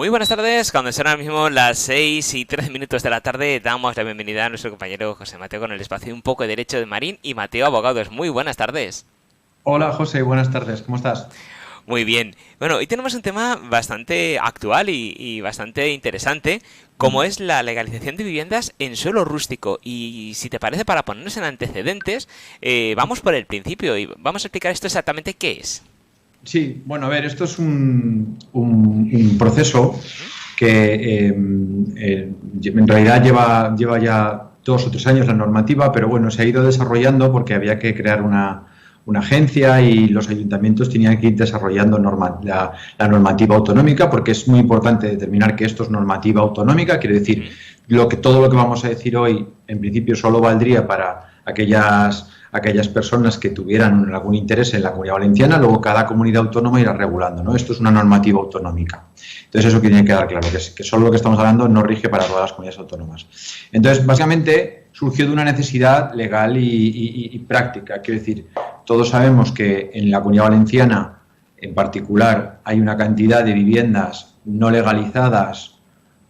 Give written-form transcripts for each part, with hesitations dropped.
Muy buenas tardes, cuando son ahora mismo las 6:13 de la tarde, damos la bienvenida a nuestro compañero José Mateo con el espacio Un poco de Derecho de Marín y Mateo Abogados. Muy buenas tardes. Hola José, buenas tardes, ¿cómo estás? Muy bien. Bueno, hoy tenemos un tema bastante actual y bastante interesante, como es la legalización de viviendas en suelo rústico. Y si te parece, para ponernos en antecedentes, vamos por el principio y vamos a explicar esto exactamente qué es. Sí, bueno, a ver, esto es un proceso que en realidad lleva ya 2 o 3 años la normativa, pero bueno, se ha ido desarrollando porque había que crear una agencia y los ayuntamientos tenían que ir desarrollando la normativa autonómica, porque es muy importante determinar que esto es normativa autonómica, quiere decir, todo lo que vamos a decir hoy en principio solo valdría para aquellas personas que tuvieran algún interés en la Comunidad Valenciana, luego cada comunidad autónoma irá regulando, ¿no? Esto es una normativa autonómica. Entonces eso tiene que quedar claro, que solo lo que estamos hablando no rige para todas las comunidades autónomas. Entonces, básicamente, surgió de una necesidad legal y práctica. Quiero decir, todos sabemos que en la Comunidad Valenciana, en particular, hay una cantidad de viviendas no legalizadas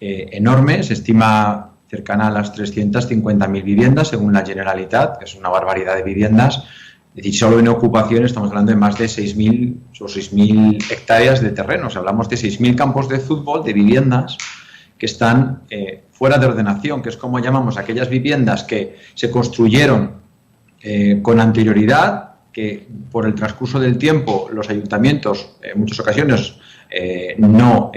enorme, se estima cercana a las 350.000 viviendas, según la Generalitat, que es una barbaridad de viviendas. Es decir, solo en ocupación estamos hablando de más de 6.000 o 6.000 hectáreas de terrenos. Hablamos de 6.000 campos de fútbol, de viviendas que están fuera de ordenación, que es como llamamos aquellas viviendas que se construyeron con anterioridad, que por el transcurso del tiempo los ayuntamientos en muchas ocasiones no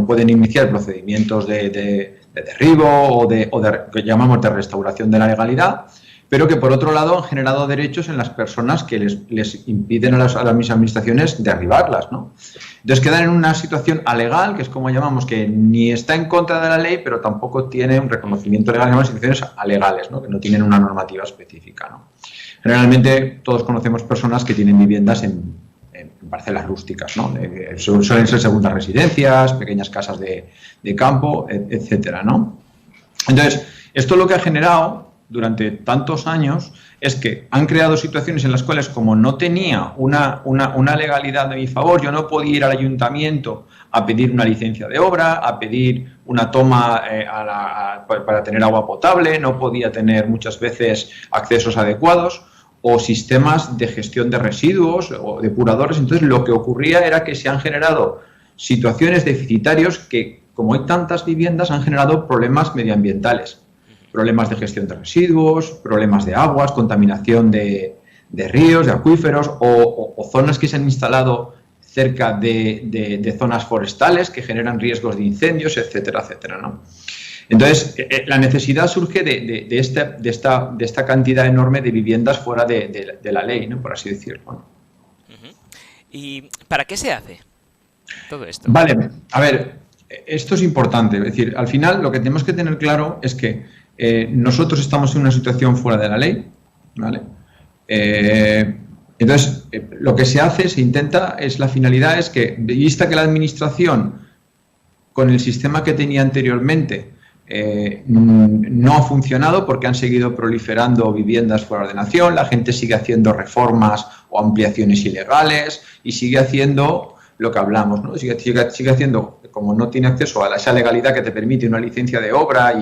pueden iniciar procedimientos de derribo o que llamamos de restauración de la legalidad, pero que por otro lado han generado derechos en las personas que les impiden a las administraciones derribarlas, ¿no? Entonces quedan en una situación alegal, que es como llamamos, que ni está en contra de la ley, pero tampoco tiene un reconocimiento legal, en situaciones alegales, ¿no? Que no tienen una normativa específica, ¿no? Generalmente todos conocemos personas que tienen viviendas en parcelas rústicas, ¿no? Suelen ser segundas residencias, pequeñas casas de campo, etcétera, ¿no? Entonces, esto lo que ha generado durante tantos años es que han creado situaciones en las cuales, como no tenía una legalidad de mi favor, yo no podía ir al ayuntamiento a pedir una licencia de obra, a pedir una toma para tener agua potable, no podía tener muchas veces accesos adecuados o sistemas de gestión de residuos o depuradores. Entonces, lo que ocurría era que se han generado situaciones deficitarias que, como hay tantas viviendas, han generado problemas medioambientales, problemas de gestión de residuos, problemas de aguas, contaminación de ríos, de acuíferos o zonas que se han instalado cerca de zonas forestales que generan riesgos de incendios, etcétera, etcétera, ¿no? Entonces, la necesidad surge de esta cantidad enorme de viviendas fuera de la ley, ¿no? Por así decirlo, ¿no? ¿Y para qué se hace todo esto? Vale, a ver, esto es importante. Es decir, al final lo que tenemos que tener claro es que nosotros estamos en una situación fuera de la ley, ¿vale? Entonces, lo que se hace, se intenta, la finalidad es que, vista que la administración, con el sistema que tenía anteriormente, no ha funcionado porque han seguido proliferando viviendas fuera de ordenación, la gente sigue haciendo reformas o ampliaciones ilegales y sigue haciendo lo que hablamos, ¿no? Sigue haciendo, como no tiene acceso a esa legalidad que te permite una licencia de obra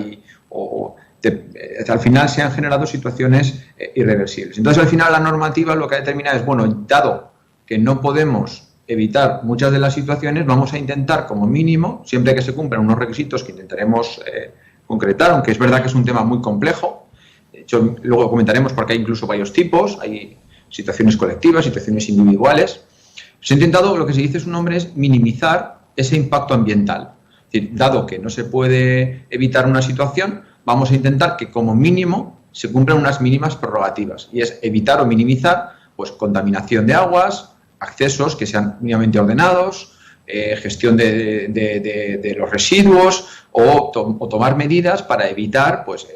al final se han generado situaciones irreversibles. Entonces, al final la normativa lo que determina es, bueno, dado que no podemos evitar muchas de las situaciones, vamos a intentar como mínimo, siempre que se cumplan unos requisitos que intentaremos concretar, aunque es verdad que es un tema muy complejo. De hecho, luego comentaremos porque hay incluso varios tipos, hay situaciones colectivas, situaciones individuales. Se ha intentado, lo que se dice su nombre es minimizar ese impacto ambiental. Es decir, dado que no se puede evitar una situación, vamos a intentar que como mínimo se cumplan unas mínimas prerrogativas, y es evitar o minimizar pues contaminación de aguas, accesos que sean mínimamente ordenados, gestión de los residuos o tomar medidas para evitar pues,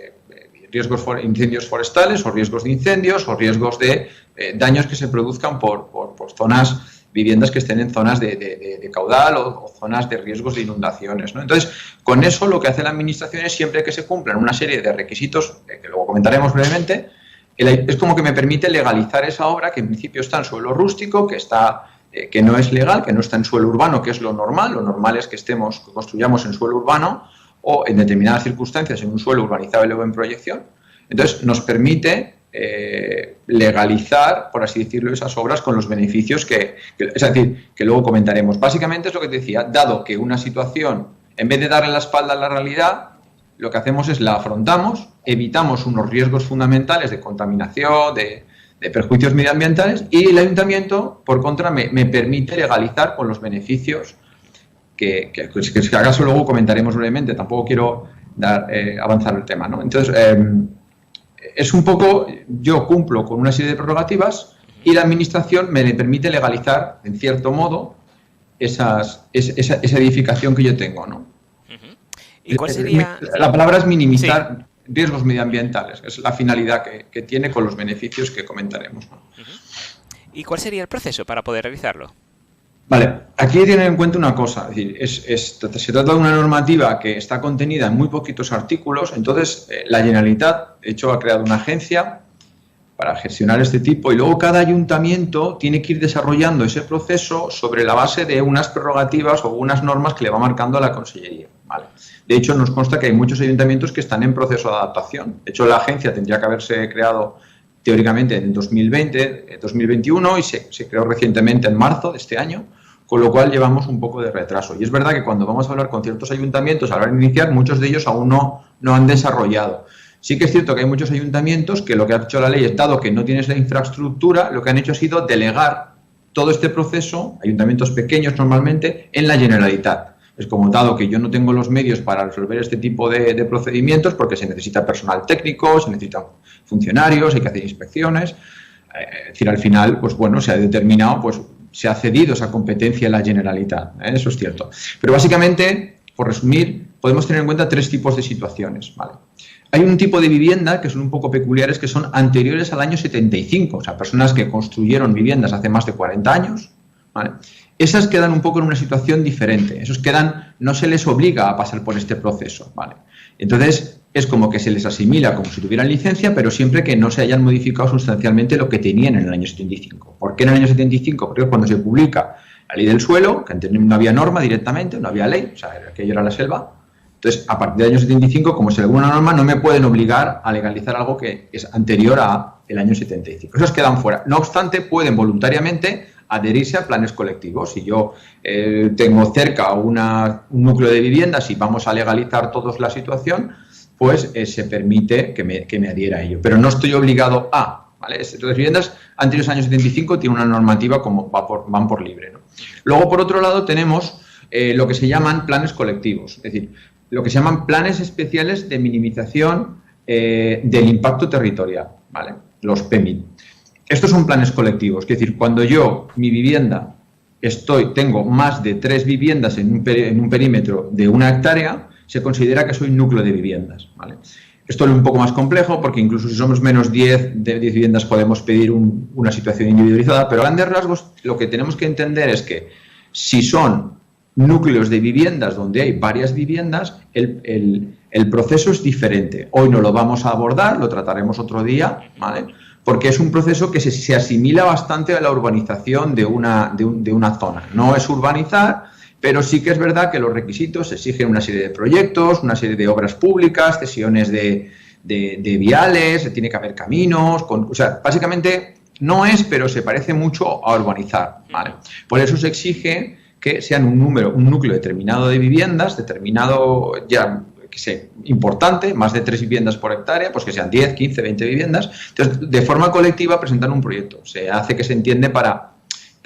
incendios forestales o riesgos de incendios o riesgos de daños que se produzcan por zonas, viviendas que estén en zonas de caudal o zonas de riesgos de inundaciones, ¿no? Entonces, con eso lo que hace la Administración es, siempre que se cumplan una serie de requisitos, que luego comentaremos brevemente, es como que me permite legalizar esa obra que en principio está en suelo rústico, que está que no es legal, que no está en suelo urbano, que es lo normal es que construyamos en suelo urbano o en determinadas circunstancias en un suelo urbanizable o en proyección. Entonces nos permite legalizar, por así decirlo, esas obras con los beneficios es decir, que luego comentaremos. Básicamente es lo que te decía, dado que una situación, en vez de darle la espalda a la realidad, lo que hacemos es la afrontamos, evitamos unos riesgos fundamentales de contaminación, de perjuicios medioambientales, y el ayuntamiento, por contra, me permite legalizar con los beneficios que acaso luego comentaremos brevemente. Tampoco quiero avanzar el tema, ¿no? Entonces, es un poco, yo cumplo con una serie de prerrogativas y la administración me permite legalizar, en cierto modo, esa edificación que yo tengo, ¿no? ¿Y cuál sería? La palabra es minimizar riesgos medioambientales, es la finalidad que tiene con los beneficios que comentaremos, ¿no? ¿Y cuál sería el proceso para poder realizarlo? Vale, aquí hay que tener en cuenta una cosa, es decir, se trata de una normativa que está contenida en muy poquitos artículos. Entonces la Generalitat, de hecho, ha creado una agencia para gestionar este tipo, y luego cada ayuntamiento tiene que ir desarrollando ese proceso sobre la base de unas prerrogativas o unas normas que le va marcando a la Consellería, ¿vale? De hecho, nos consta que hay muchos ayuntamientos que están en proceso de adaptación. De hecho, la agencia tendría que haberse creado teóricamente en 2021 y se creó recientemente en marzo de este año, con lo cual llevamos un poco de retraso. Y es verdad que cuando vamos a hablar con ciertos ayuntamientos, a la hora de iniciar, muchos de ellos aún no han desarrollado. Sí que es cierto que hay muchos ayuntamientos que lo que ha hecho la ley es, dado que no tienes la infraestructura, lo que han hecho ha sido delegar todo este proceso, ayuntamientos pequeños normalmente, en la Generalitat. Es como, dado que yo no tengo los medios para resolver este tipo de procedimientos, porque se necesita personal técnico, se necesitan funcionarios, hay que hacer inspecciones. Es decir, al final, pues bueno, se ha determinado, pues se ha cedido esa competencia a la Generalitat, eso es cierto. Pero básicamente, por resumir, podemos tener en cuenta tres tipos de situaciones, ¿vale? Hay un tipo de vivienda que son un poco peculiares, que son anteriores al año 75, o sea, personas que construyeron viviendas hace más de 40 años, ¿vale? Esas quedan un poco en una situación diferente. Esos no se les obliga a pasar por este proceso, ¿vale? Entonces, es como que se les asimila como si tuvieran licencia, pero siempre que no se hayan modificado sustancialmente lo que tenían en el año 75. ¿Por qué en el año 75? Porque cuando se publica la ley del suelo, que antes no había norma directamente, no había ley, o sea, aquello era la selva. Entonces, a partir del año 75, como se alguna norma, no me pueden obligar a legalizar algo que es anterior al año 75. Esos quedan fuera. No obstante, pueden voluntariamente adherirse a planes colectivos. Si yo tengo cerca un núcleo de viviendas y vamos a legalizar todos la situación, pues se permite que me adhiera a ello. Pero no estoy obligado a, ¿vale? Las viviendas anteriores al año 75 tienen una normativa como van por libre, ¿no? Luego, por otro lado, tenemos lo que se llaman planes colectivos, es decir, lo que se llaman planes especiales de minimización del impacto territorial, ¿vale? Los PEMI. Estos son planes colectivos, es decir, cuando mi vivienda, tengo más de 3 viviendas en un perímetro de 1 hectárea, se considera que soy núcleo de viviendas, ¿vale? Esto es un poco más complejo, porque incluso si somos menos de 10 viviendas podemos pedir una situación individualizada, pero a grandes rasgos lo que tenemos que entender es que si son núcleos de viviendas donde hay varias viviendas, el proceso es diferente. Hoy no lo vamos a abordar, lo trataremos otro día, ¿vale? Porque es un proceso que se asimila bastante a la urbanización de una zona. No es urbanizar, pero sí que es verdad que los requisitos exigen una serie de proyectos, una serie de obras públicas, cesiones de viales, tiene que haber caminos, o sea, básicamente no es, pero se parece mucho a urbanizar, ¿vale? Por eso se exige que sean un núcleo determinado de viviendas, determinado ya que sea importante, más de 3 viviendas por hectárea, pues que sean 10, 15, 20 viviendas. Entonces, de forma colectiva presentan un proyecto. Se hace que se entiende para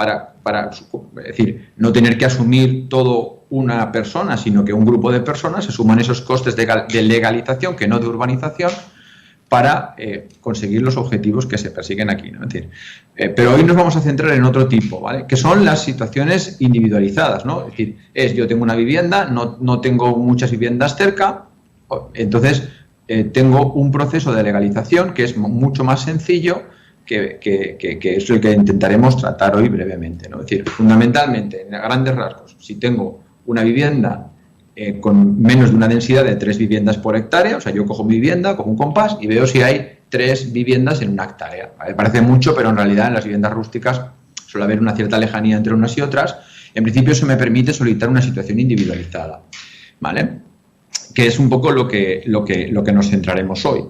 es decir, no tener que asumir todo una persona, sino que un grupo de personas se suman esos costes de legalización, que no de urbanización, para conseguir los objetivos que se persiguen aquí, ¿no? Es decir, pero hoy nos vamos a centrar en otro tipo, ¿vale? Que son las situaciones individualizadas, ¿no? Es decir, yo tengo una vivienda, no tengo muchas viviendas cerca, entonces tengo un proceso de legalización que es mucho más sencillo, que es el que intentaremos tratar hoy brevemente, ¿no? Es decir, fundamentalmente, en grandes rasgos, si tengo una vivienda con menos de una densidad de 3 viviendas por hectárea, o sea, yo cojo mi vivienda, cojo un compás y veo si hay 3 viviendas en 1 hectárea, ¿vale? Parece mucho, pero en realidad en las viviendas rústicas suele haber una cierta lejanía entre unas y otras, en principio eso me permite solicitar una situación individualizada, ¿vale? Que es un poco lo que nos centraremos hoy.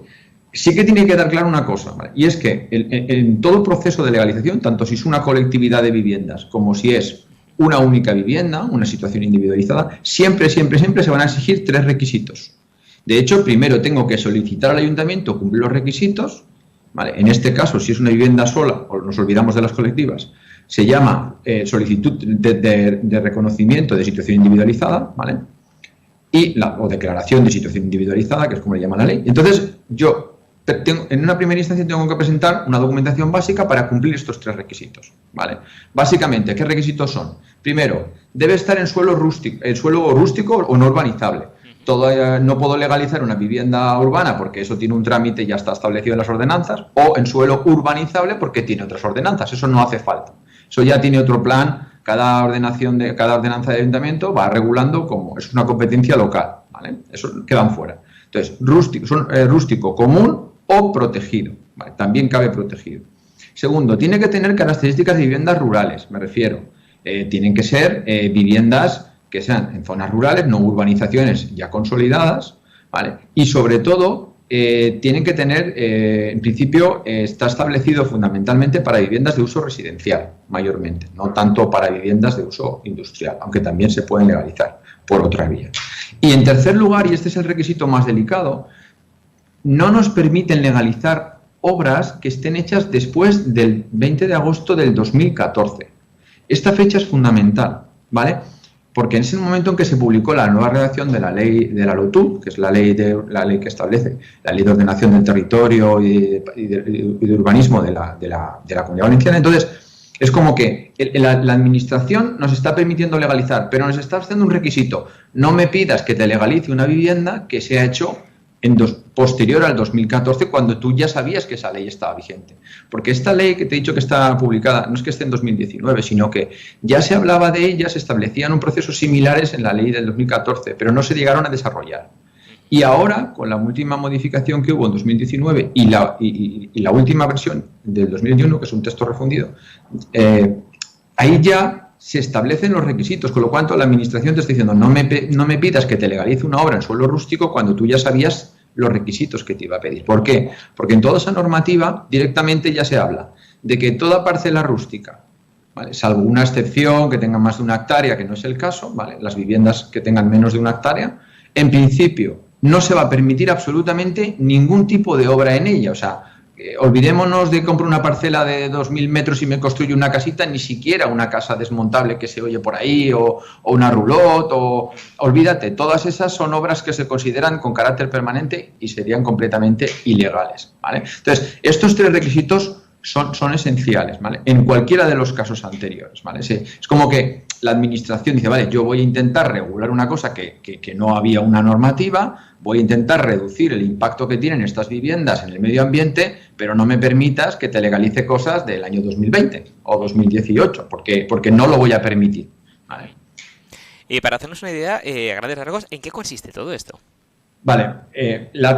Sí que tiene que dar claro una cosa, ¿vale? Y es que en todo proceso de legalización, tanto si es una colectividad de viviendas como si es una única vivienda, una situación individualizada, siempre se van a exigir 3 requisitos. De hecho, primero tengo que solicitar al ayuntamiento cumplir los requisitos, ¿vale? En este caso, si es una vivienda sola, o nos olvidamos de las colectivas, se llama solicitud de reconocimiento de situación individualizada, ¿vale? O declaración de situación individualizada, que es como le llama la ley. Entonces, yo en una primera instancia tengo que presentar una documentación básica para cumplir estos 3 requisitos, ¿vale? Básicamente, ¿qué requisitos son? Primero, debe estar en suelo rústico o no urbanizable. No puedo legalizar una vivienda urbana porque eso tiene un trámite y ya está establecido en las ordenanzas, o en suelo urbanizable porque tiene otras ordenanzas. Eso no hace falta. Eso ya tiene otro plan. Cada ordenanza de ayuntamiento va regulando como es una competencia local, ¿vale? Eso quedan fuera. Entonces, rústico, común o protegido, ¿vale? También cabe protegido. Segundo, tiene que tener características de viviendas rurales, me refiero. Tienen que ser viviendas que sean en zonas rurales, no urbanizaciones ya consolidadas, ¿vale? Y sobre todo, tienen que tener, en principio, está establecido fundamentalmente para viviendas de uso residencial, mayormente, no tanto para viviendas de uso industrial, aunque también se pueden legalizar por otra vía. Y en tercer lugar, y este es el requisito más delicado, no nos permiten legalizar obras que estén hechas después del 20 de agosto del 2014. Esta fecha es fundamental, ¿vale? Porque en ese momento en que se publicó la nueva redacción de la ley de la LOTUR, que es la ley que establece la ley de ordenación del territorio y de urbanismo de la Comunidad Valenciana, entonces es como que la administración nos está permitiendo legalizar, pero nos está haciendo un requisito. No me pidas que te legalice una vivienda que se ha hecho posterior al 2014, cuando tú ya sabías que esa ley estaba vigente. Porque esta ley que te he dicho que está publicada, no es que esté en 2019, sino que ya se hablaba de ella, se establecían procesos similares en la ley del 2014, pero no se llegaron a desarrollar. Y ahora, con la última modificación que hubo en 2019 y la última versión del 2021, que es un texto refundido, ahí ya se establecen los requisitos, con lo cual la administración te está diciendo no me pidas que te legalice una obra en suelo rústico cuando tú ya sabías los requisitos que te iba a pedir. ¿Por qué? Porque en toda esa normativa directamente ya se habla de que toda parcela rústica, ¿vale?, salvo una excepción que tenga más de 1 hectárea, que no es el caso, ¿vale?, las viviendas que tengan menos de 1 hectárea, en principio no se va a permitir absolutamente ningún tipo de obra en ella. O sea, olvidémonos de comprar una parcela de 2.000 metros y me construyo una casita, ni siquiera una casa desmontable que se oye por ahí, o una roulotte, olvídate, todas esas son obras que se consideran con carácter permanente y serían completamente ilegales, ¿vale? Entonces, estos 3 requisitos son esenciales, ¿vale?, en cualquiera de los casos anteriores, ¿vale? Es como que la administración dice, vale, yo voy a intentar regular una cosa que no había una normativa, voy a intentar reducir el impacto que tienen estas viviendas en el medio ambiente, pero no me permitas que te legalice cosas del año 2020 o 2018, porque no lo voy a permitir, ¿vale? Y para hacernos una idea, a grandes rasgos, ¿en qué consiste todo esto? Vale,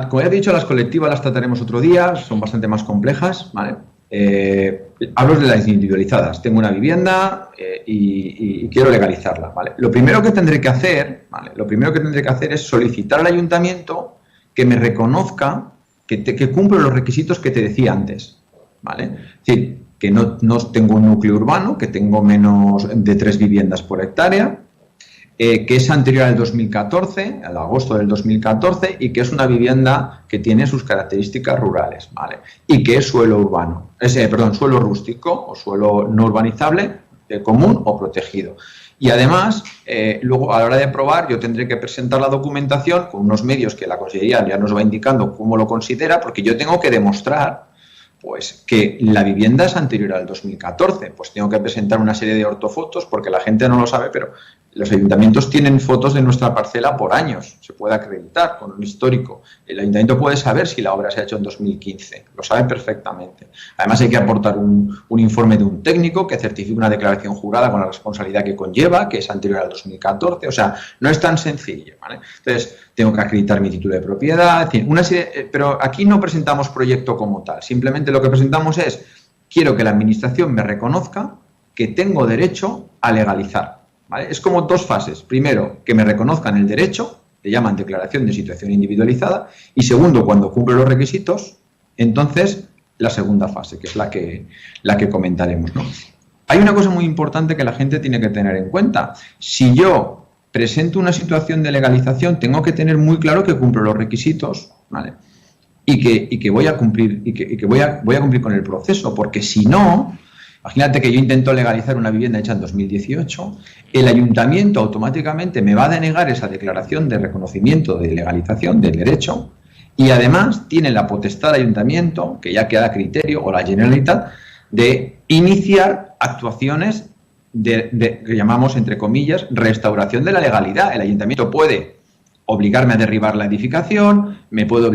como ya he dicho, las colectivas las trataremos otro día, son bastante más complejas, ¿vale? Hablo de las individualizadas. Tengo una vivienda y quiero legalizarla, ¿vale? Lo primero que tendré que hacer, ¿vale?, es solicitar al ayuntamiento que me reconozca que cumplo los requisitos que te decía antes, ¿vale? Es decir, que no tengo un núcleo urbano, que tengo menos de 3 viviendas por hectárea, que es anterior al 2014, al agosto del 2014, y que es una vivienda que tiene sus características rurales, ¿vale?, y que es suelo rústico o suelo no urbanizable, común o protegido. Y además, luego a la hora de aprobar, yo tendré que presentar la documentación con unos medios que la Consellería ya nos va indicando cómo lo considera, porque yo tengo que demostrar pues que la vivienda es anterior al 2014, pues tengo que presentar una serie de ortofotos, porque la gente no lo sabe, pero los ayuntamientos tienen fotos de nuestra parcela por años, se puede acreditar con un histórico. El ayuntamiento puede saber si la obra se ha hecho en 2015, lo sabe perfectamente. Además hay que aportar un informe de un técnico que certifique una declaración jurada con la responsabilidad que conlleva, que es anterior al 2014, o sea, no es tan sencillo, ¿vale? Entonces, tengo que acreditar mi título de propiedad, en fin, una serie, pero aquí no presentamos proyecto como tal, simplemente lo que presentamos es, quiero que la administración me reconozca que tengo derecho a legalizar, ¿vale? Es como dos fases. Primero, que me reconozcan el derecho, le llaman declaración de situación individualizada, y segundo, cuando cumple los requisitos, entonces la segunda fase, que es la que comentaremos, ¿no? Hay una cosa muy importante que la gente tiene que tener en cuenta. Si yo presento una situación de legalización, tengo que tener muy claro que cumplo los requisitos, ¿vale? Y que voy a cumplir, voy a cumplir con el proceso, porque si no, imagínate que yo intento legalizar una vivienda hecha en 2018, el ayuntamiento automáticamente me va a denegar esa declaración de reconocimiento de legalización del derecho, y además tiene la potestad del ayuntamiento, que ya queda a criterio, o la Generalitat, de iniciar actuaciones que llamamos, entre comillas, restauración de la legalidad. El ayuntamiento puede obligarme a derribar la edificación, me puede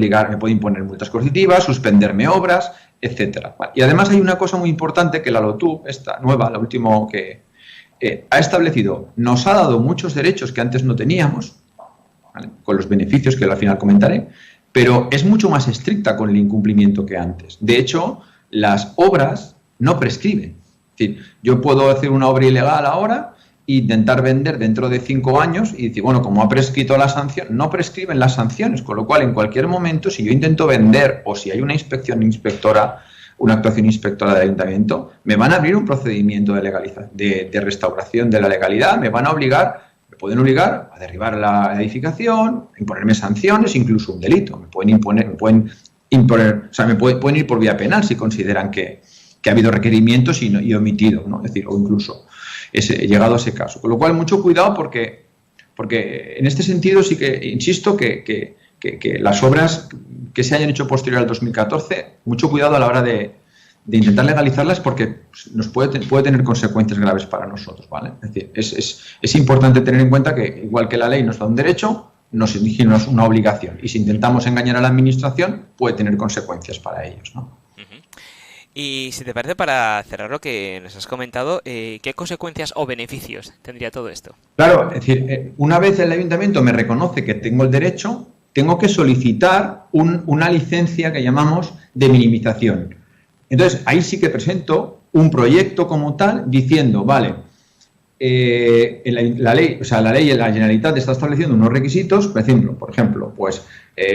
imponer multas coercitivas, suspenderme obras, etcétera. Y además hay una cosa muy importante que la LOTUB, esta nueva, la última que ha establecido, nos ha dado muchos derechos que antes no teníamos, ¿vale? Con los beneficios que al final comentaré, pero es mucho más estricta con el incumplimiento que antes. De hecho, las obras no prescriben. Es decir, yo puedo hacer una obra ilegal ahora e intentar vender dentro de 5 años y decir, bueno, como ha prescrito la sanción, no prescriben las sanciones, con lo cual en cualquier momento, si yo intento vender o si hay una actuación inspectora del ayuntamiento, me van a abrir un procedimiento de restauración de la legalidad, me pueden obligar a derribar la edificación, imponerme sanciones, incluso un delito. Me pueden ir por vía penal si consideran que ha habido requerimientos y omitido, ¿no? Es decir, o incluso llegado a ese caso. Con lo cual, mucho cuidado porque en este sentido sí que insisto que las obras que se hayan hecho posterior al 2014, mucho cuidado a la hora de intentar legalizarlas porque nos puede tener consecuencias graves para nosotros, ¿vale? Es decir, es importante tener en cuenta que igual que la ley nos da un derecho, nos exige una obligación, y si intentamos engañar a la administración puede tener consecuencias para ellos, ¿no? Y si te parece, para cerrar lo que nos has comentado, ¿qué consecuencias o beneficios tendría todo esto? Claro, es decir, una vez el ayuntamiento me reconoce que tengo el derecho, tengo que solicitar una licencia que llamamos de minimización. Entonces, ahí sí que presento un proyecto como tal diciendo, vale, la ley de la Generalitat está estableciendo unos requisitos, por ejemplo, pues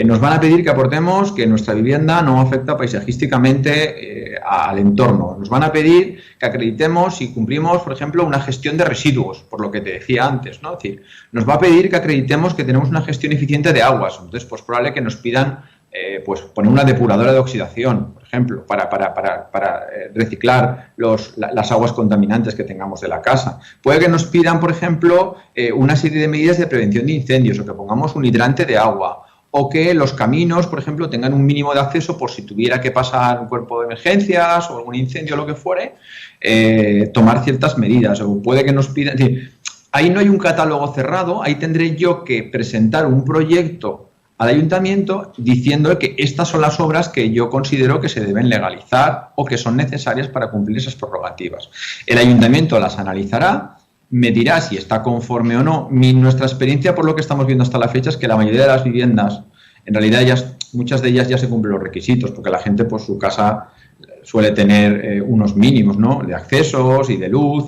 nos van a pedir que aportemos que nuestra vivienda no afecta paisajísticamente al entorno. Nos van a pedir que acreditemos si cumplimos, por ejemplo, una gestión de residuos, por lo que te decía antes, ¿no? Es decir, nos va a pedir que acreditemos que tenemos una gestión eficiente de aguas. Entonces, pues probable que nos pidan pues poner una depuradora de oxidación, por ejemplo, para reciclar las aguas contaminantes que tengamos de la casa. Puede que nos pidan, por ejemplo, una serie de medidas de prevención de incendios, o que pongamos un hidrante de agua, o que los caminos, por ejemplo, tengan un mínimo de acceso por si tuviera que pasar un cuerpo de emergencias o algún incendio o lo que fuere, tomar ciertas medidas. O puede que nos pidan... Es decir, ahí no hay un catálogo cerrado, ahí tendré yo que presentar un proyecto al ayuntamiento diciendo que estas son las obras que yo considero que se deben legalizar o que son necesarias para cumplir esas prerrogativas. El ayuntamiento las analizará, me dirá si está conforme o no. Nuestra experiencia, por lo que estamos viendo hasta la fecha, es que la mayoría de las viviendas, en realidad muchas de ellas ya se cumplen los requisitos, porque la gente, pues su casa suele tener unos mínimos, ¿no?, de accesos y de luz.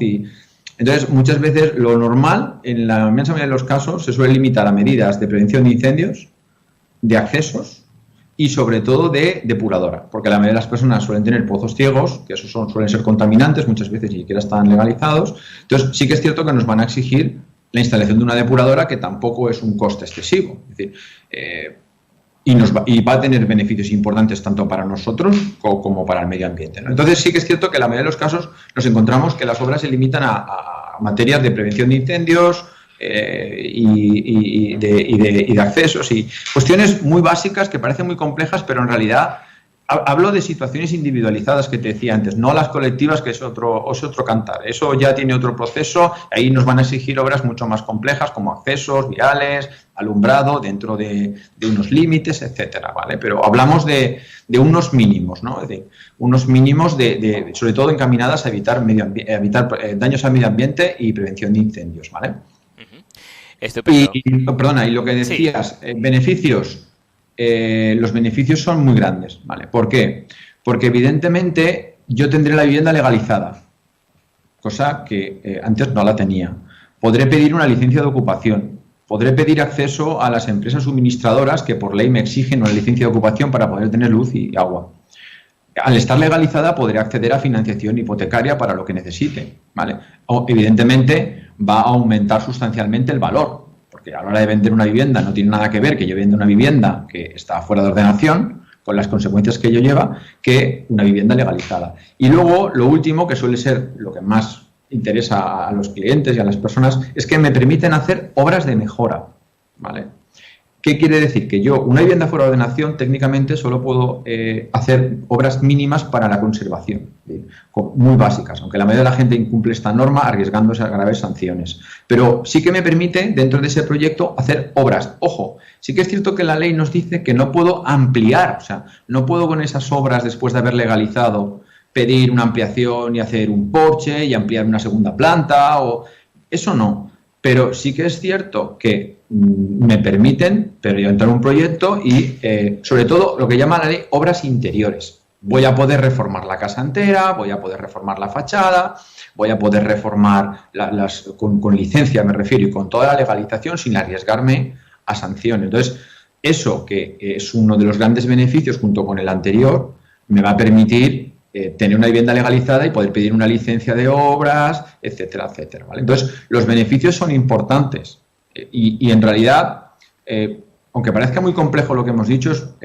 Entonces, muchas veces lo normal, en la inmensa mayoría de los casos, se suele limitar a medidas de prevención de incendios, de accesos y sobre todo de depuradora, porque la mayoría de las personas suelen tener pozos ciegos, que esos suelen ser contaminantes, muchas veces ni siquiera están legalizados. Entonces sí que es cierto que nos van a exigir la instalación de una depuradora, que tampoco es un coste excesivo, es decir, y va a tener beneficios importantes tanto para nosotros como para el medio ambiente, ¿no? Entonces sí que es cierto que en la mayoría de los casos nos encontramos que las obras se limitan a materias de prevención de incendios, y de accesos y cuestiones muy básicas que parecen muy complejas, pero en realidad hablo de situaciones individualizadas que te decía antes, no las colectivas, que es otro cantar. Eso ya tiene otro proceso, ahí nos van a exigir obras mucho más complejas como accesos, viales, alumbrado dentro de unos límites, etcétera, ¿vale? Pero hablamos de unos mínimos, ¿no? De unos mínimos sobre todo encaminadas a evitar daños al medio ambiente y prevención de incendios, ¿vale? Estupendo. Y lo que decías, sí. Beneficios, los beneficios son muy grandes, ¿vale? ¿Por qué? Porque evidentemente yo tendré la vivienda legalizada. cosa que antes no la tenía. Podré pedir una licencia de ocupación. Podré pedir acceso a las empresas suministradoras que por ley me exigen una licencia de ocupación para poder tener luz y agua. Al estar legalizada podré acceder a financiación hipotecaria para lo que necesite, ¿vale? Evidentemente va a aumentar sustancialmente el valor, porque a la hora de vender una vivienda no tiene nada que ver que yo venda una vivienda que está fuera de ordenación, con las consecuencias que ello lleva, que una vivienda legalizada. Y luego, lo último, que suele ser lo que más interesa a los clientes y a las personas, es que me permiten hacer obras de mejora, ¿vale? ¿Qué quiere decir? Que yo, una vivienda fuera de ordenación, técnicamente solo puedo hacer obras mínimas para la conservación, ¿sí? Muy básicas, aunque la mayoría de la gente incumple esta norma arriesgándose a graves sanciones. Pero sí que me permite, dentro de ese proyecto, hacer obras. Ojo, sí que es cierto que la ley nos dice que no puedo ampliar, o sea, no puedo con esas obras, después de haber legalizado, pedir una ampliación y hacer un porche y ampliar una segunda planta, o eso no. Pero sí que es cierto que me permiten entrar en un proyecto y, sobre todo, lo que llama la ley, obras interiores. Voy a poder reformar la casa entera, voy a poder reformar la fachada, voy a poder reformar con licencia, me refiero, y con toda la legalización sin arriesgarme a sanciones. Entonces, eso que es uno de los grandes beneficios junto con el anterior, me va a permitir tener una vivienda legalizada y poder pedir una licencia de obras, etcétera, etcétera, ¿vale? Entonces, los beneficios son importantes y en realidad, aunque parezca muy complejo lo que hemos dicho,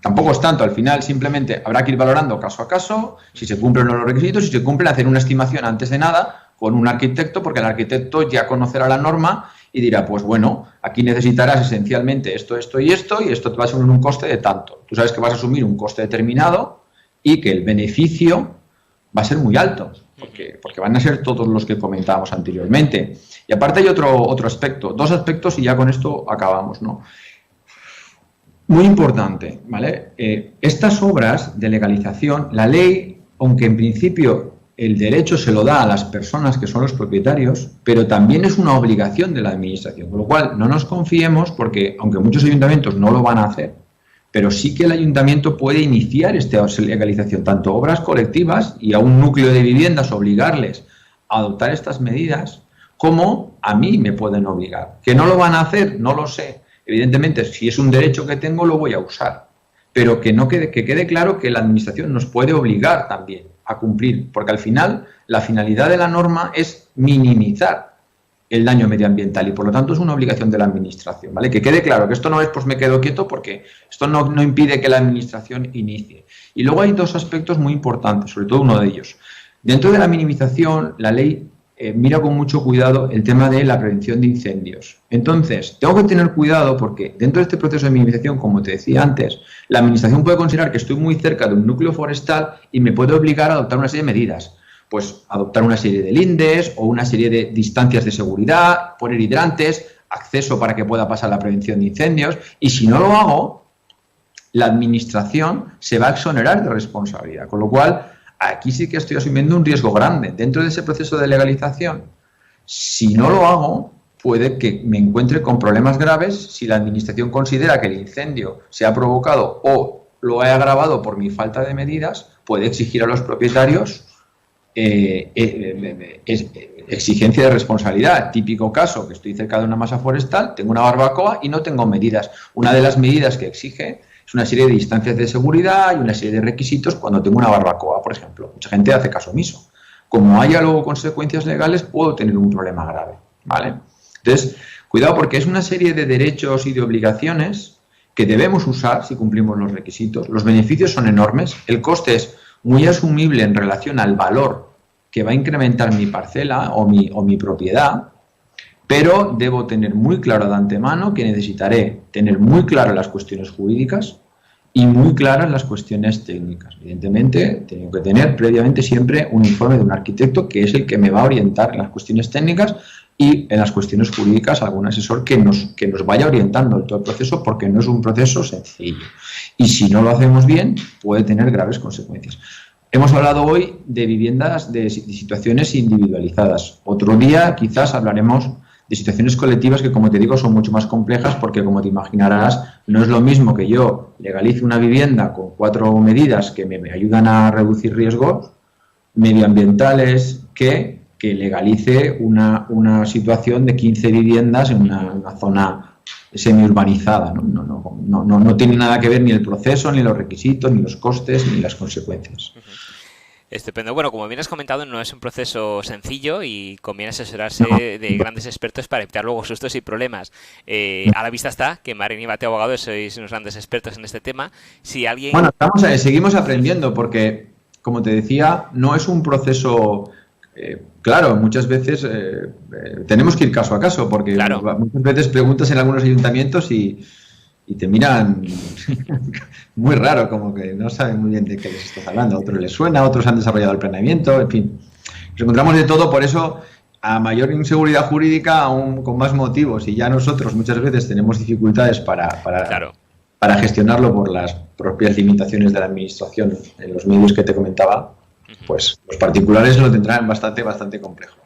tampoco es tanto. Al final, simplemente habrá que ir valorando caso a caso, si se cumplen los requisitos, si se cumplen, hacer una estimación antes de nada con un arquitecto, porque el arquitecto ya conocerá la norma y dirá, pues bueno, aquí necesitarás esencialmente esto, esto y esto te va a asumir un coste de tanto. Tú sabes que vas a asumir un coste determinado y que el beneficio va a ser muy alto, porque van a ser todos los que comentábamos anteriormente. Y aparte hay otro aspecto, dos aspectos y ya con esto acabamos, ¿no? Muy importante, ¿vale? Estas obras de legalización, la ley, aunque en principio el derecho se lo da a las personas que son los propietarios, pero también es una obligación de la administración, con lo cual no nos confiemos porque, aunque muchos ayuntamientos no lo van a hacer, pero sí que el ayuntamiento puede iniciar esta legalización, tanto obras colectivas y a un núcleo de viviendas obligarles a adoptar estas medidas, como a mí me pueden obligar. ¿Que no lo van a hacer? No lo sé. Evidentemente, si es un derecho que tengo, lo voy a usar. Pero que quede claro que la administración nos puede obligar también a cumplir, porque al final la finalidad de la norma es minimizar el daño medioambiental y por lo tanto es una obligación de la administración, ¿vale? Que quede claro que esto no es pues me quedo quieto, porque esto no impide que la administración inicie. Y luego hay dos aspectos muy importantes, sobre todo uno de ellos. Dentro de la minimización, la ley mira con mucho cuidado el tema de la prevención de incendios. Entonces, tengo que tener cuidado porque dentro de este proceso de minimización, como te decía antes, la administración puede considerar que estoy muy cerca de un núcleo forestal y me puede obligar a adoptar una serie de medidas. Pues adoptar una serie de lindes o una serie de distancias de seguridad, poner hidrantes, acceso para que pueda pasar la prevención de incendios. Y si no lo hago, la administración se va a exonerar de responsabilidad. Con lo cual, aquí sí que estoy asumiendo un riesgo grande. Dentro de ese proceso de legalización, si no lo hago, puede que me encuentre con problemas graves si la administración considera que el incendio se ha provocado o lo he agravado por mi falta de medidas, puede exigir a los propietarios exigencia de responsabilidad. Típico caso, que estoy cerca de una masa forestal, tengo una barbacoa y no tengo medidas. Una de las medidas que exige es una serie de distancias de seguridad y una serie de requisitos cuando tengo una barbacoa, por ejemplo. Mucha gente hace caso omiso. Como haya luego consecuencias legales, puedo tener un problema grave, ¿vale? Entonces, cuidado porque es una serie de derechos y de obligaciones que debemos usar si cumplimos los requisitos. Los beneficios son enormes, el coste es muy asumible en relación al valor que va a incrementar mi parcela o mi propiedad, pero debo tener muy claro de antemano que necesitaré tener muy claras las cuestiones jurídicas y muy claras las cuestiones técnicas. Evidentemente, tengo que tener previamente siempre un informe de un arquitecto que es el que me va a orientar en las cuestiones técnicas y en las cuestiones jurídicas algún asesor que nos vaya orientando en todo el proceso, porque no es un proceso sencillo. Y si no lo hacemos bien, puede tener graves consecuencias. Hemos hablado hoy de viviendas, de situaciones individualizadas. Otro día quizás hablaremos de situaciones colectivas que, como te digo, son mucho más complejas porque, como te imaginarás, no es lo mismo que yo legalice una vivienda con 4 medidas que me ayudan a reducir riesgos medioambientales que que legalice una situación de 15 viviendas en una zona semi-urbanizada. No tiene nada que ver ni el proceso, ni los requisitos, ni los costes, ni las consecuencias. Estupendo. Bueno, como bien has comentado, no es un proceso sencillo y conviene asesorarse de grandes expertos para evitar luego sustos y problemas. A la vista está que Marín y Mateo Abogados sois unos grandes expertos en este tema. Si alguien... Bueno, seguimos aprendiendo porque, como te decía, no es un proceso... claro, muchas veces tenemos que ir caso a caso porque muchas veces preguntas en algunos ayuntamientos y te miran muy raro, como que no saben muy bien de qué les estás hablando. A otros les suena, otros han desarrollado el planeamiento, en fin. Nos encontramos de todo, por eso, a mayor inseguridad jurídica, aún con más motivos. Y ya nosotros muchas veces tenemos dificultades para gestionarlo por las propias limitaciones de la administración en los medios que te comentaba, pues los particulares lo tendrán bastante complejos.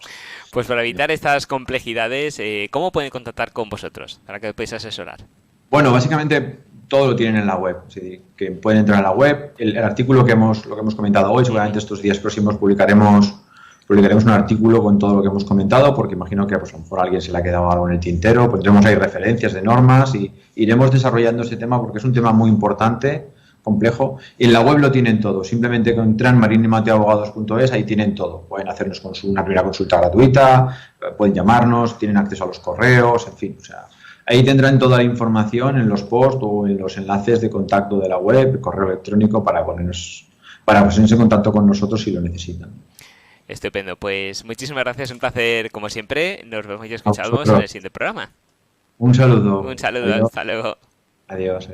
Pues para evitar estas complejidades, ¿cómo pueden contactar con vosotros para que os podáis asesorar? Bueno, básicamente todo lo tienen en la web, es decir, que pueden entrar en la web. El artículo lo que hemos comentado hoy, seguramente estos días próximos publicaremos un artículo con todo lo que hemos comentado, porque imagino que pues, a lo mejor a alguien se le ha quedado algo en el tintero. Pondremos ahí referencias de normas y iremos desarrollando este tema porque es un tema muy importante, complejo. Y en la web lo tienen todo. Simplemente entran marinemateoabogados.es, ahí tienen todo. Pueden hacernos una primera consulta gratuita, pueden llamarnos, tienen acceso a los correos, en fin, o sea... Ahí tendrán toda la información en los posts o en los enlaces de contacto de la web, correo electrónico, para ponerse en contacto con nosotros si lo necesitan. Estupendo, pues muchísimas gracias, un placer como siempre. Nos vemos y escuchamos en el siguiente programa. Un saludo. Un saludo, adiós. Hasta luego. Adiós.